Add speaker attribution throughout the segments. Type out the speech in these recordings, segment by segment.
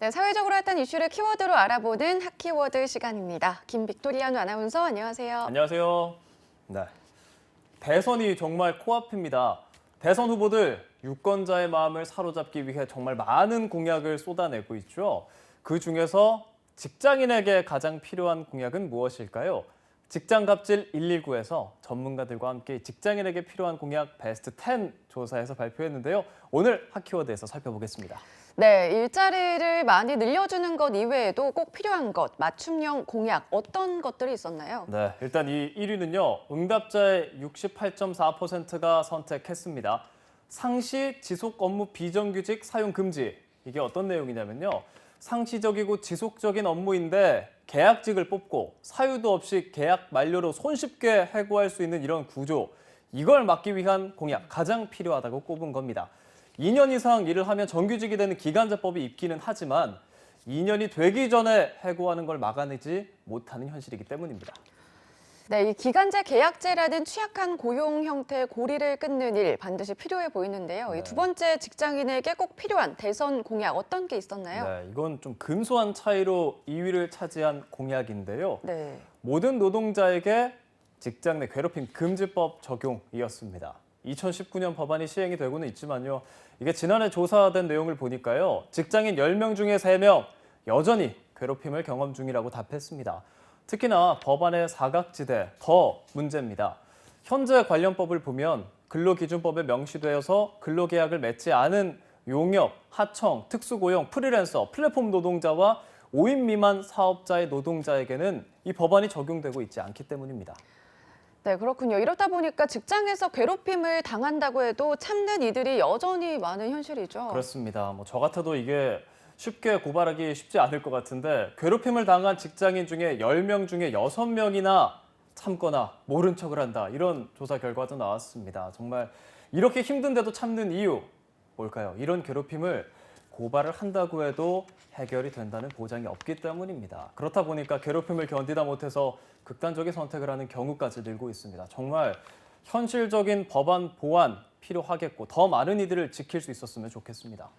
Speaker 1: 네, 사회적으로 핫한 이슈를 키워드로 알아보는 핫키워드 시간입니다. 김빅토리아누 아나운서, 안녕하세요.
Speaker 2: 안녕하세요. 네, 대선이 정말 코앞입니다. 대선 후보들 유권자의 마음을 사로잡기 위해 정말 많은 공약을 쏟아내고 있죠. 그 중에서 직장인에게 가장 필요한 공약은 무엇일까요? 직장갑질 119에서 전문가들과 함께 직장인에게 필요한 공약 베스트 10 조사에서 발표했는데요. 오늘 핫키워드에서 살펴보겠습니다.
Speaker 1: 네, 일자리를 많이 늘려주는 것 이외에도 꼭 필요한 것, 맞춤형 공약, 어떤 것들이 있었나요?
Speaker 2: 네, 일단 이 1위는요. 응답자의 68.4%가 선택했습니다. 상시 지속 업무 비정규직 사용 금지. 이게 어떤 내용이냐면요. 상시적이고 지속적인 업무인데 계약직을 뽑고 사유도 없이 계약 만료로 손쉽게 해고할 수 있는 이런 구조. 이걸 막기 위한 공약 가장 필요하다고 꼽은 겁니다. 2년 이상 일을 하면 정규직이 되는 기간제법이 있기는 하지만 2년이 되기 전에 해고하는 걸 막아내지 못하는 현실이기 때문입니다.
Speaker 1: 네, 이 기간제 계약제라는 취약한 고용 형태의 고리를 끊는 일 반드시 필요해 보이는데요.
Speaker 2: 네.
Speaker 1: 이 두 번째 직장인에게 꼭 필요한 대선 공약 어떤 게 있었나요?
Speaker 2: 네, 이건 좀 근소한 차이로 2위를 차지한 공약인데요.
Speaker 1: 네.
Speaker 2: 모든 노동자에게 직장 내 괴롭힘 금지법 적용이었습니다. 2019년 법안이 시행이 되고는 있지만요. 이게 지난해 조사된 내용을 보니까요. 직장인 10명 중에 3명 여전히 괴롭힘을 경험 중이라고 답했습니다. 특히나 법안의 사각지대 더 문제입니다. 현재 관련법을 보면 근로기준법에 명시되어서 근로계약을 맺지 않은 용역, 하청, 특수고용, 프리랜서, 플랫폼 노동자와 5인 미만 사업자의 노동자에게는 이 법안이 적용되고 있지 않기 때문입니다.
Speaker 1: 네, 그렇군요. 이렇다 보니까 직장에서 괴롭힘을 당한다고 해도 참는 이들이 여전히 많은 현실이죠.
Speaker 2: 그렇습니다. 저 같아도 이게 쉽게 고발하기 쉽지 않을 것 같은데 괴롭힘을 당한 직장인 중에 10명 중에 6명이나 참거나 모른 척을 한다. 이런 조사 결과도 나왔습니다. 정말 이렇게 힘든데도 참는 이유 뭘까요? 이런 괴롭힘을 고발을 한다고 해도 해결이 된다는 보장이 없기 때문입니다. 그렇다 보니까 괴롭힘을 견디다 못해서 극단적인 선택을 하는 경우까지 늘고 있습니다. 정말 현실적인 법안 보완 필요하겠고 더 많은 이들을 지킬 수 있었으면 좋겠습니다.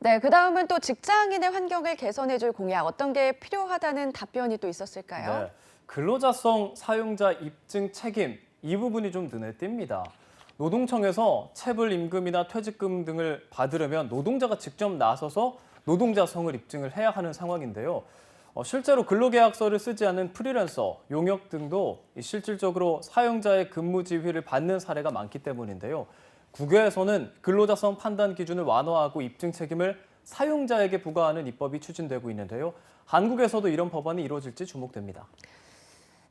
Speaker 1: 네, 그다음은 또 직장인의 환경을 개선해줄 공약 어떤 게 필요하다는 답변이 또 있었을까요?
Speaker 2: 네, 근로자성 사용자 입증 책임 이 부분이 좀 눈에 띕니다. 노동청에서 체불 임금이나 퇴직금 등을 받으려면 노동자가 직접 나서서 노동자성을 입증을 해야 하는 상황인데요. 실제로 근로계약서를 쓰지 않는 프리랜서, 용역 등도 실질적으로 사용자의 근무 지휘를 받는 사례가 많기 때문인데요. 국외에서는 근로자성 판단 기준을 완화하고 입증 책임을 사용자에게 부과하는 입법이 추진되고 있는데요. 한국에서도 이런 법안이 이루어질지 주목됩니다.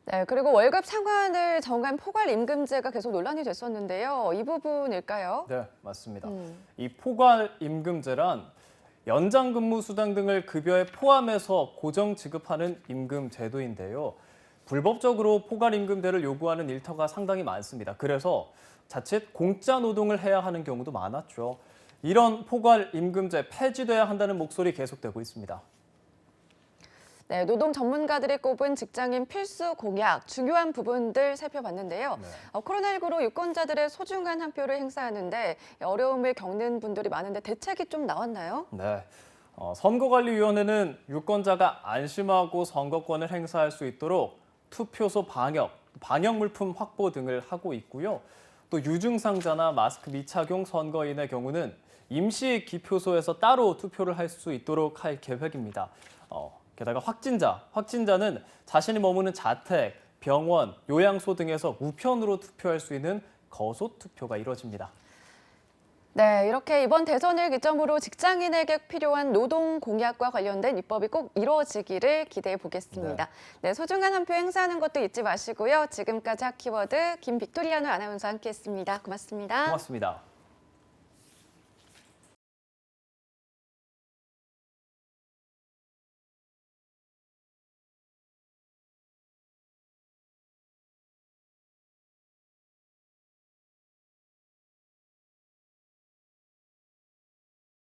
Speaker 1: 네, 그리고 월급 상한을 정한 포괄임금제가 계속 논란이 됐었는데요. 이 부분일까요?
Speaker 2: 네, 맞습니다. 이 포괄임금제란 연장 근무 수당 등을 급여에 포함해서 고정 지급하는 임금 제도인데요. 불법적으로 포괄임금제를 요구하는 일터가 상당히 많습니다. 그래서 자칫 공짜 노동을 해야 하는 경우도 많았죠. 이런 포괄임금제 폐지돼야 한다는 목소리 계속되고 있습니다.
Speaker 1: 네, 노동 전문가들이 꼽은 직장인 필수 공약, 중요한 부분들 살펴봤는데요.
Speaker 2: 네.
Speaker 1: 코로나19로 유권자들의 소중한 한 표를 행사하는데 어려움을 겪는 분들이 많은데 대책이 좀 나왔나요?
Speaker 2: 네. 선거관리위원회는 유권자가 안심하고 선거권을 행사할 수 있도록 투표소 방역 물품 확보 등을 하고 있고요. 또 유증상자나 마스크 미착용 선거인의 경우는 임시 기표소에서 따로 투표를 할 수 있도록 할 계획입니다. 게다가 확진자는 자신이 머무는 자택, 병원, 요양소 등에서 우편으로 투표할 수 있는 거소 투표가 이루어집니다.
Speaker 1: 네, 이렇게 이번 대선을 기점으로 직장인에게 필요한 노동 공약과 관련된 입법이 꼭 이루어지기를 기대해 보겠습니다. 네, 소중한 한 표 행사하는 것도 잊지 마시고요. 지금까지 핫키워드 김빅토리아누 아나운서와 함께했습니다. 고맙습니다.
Speaker 2: 고맙습니다.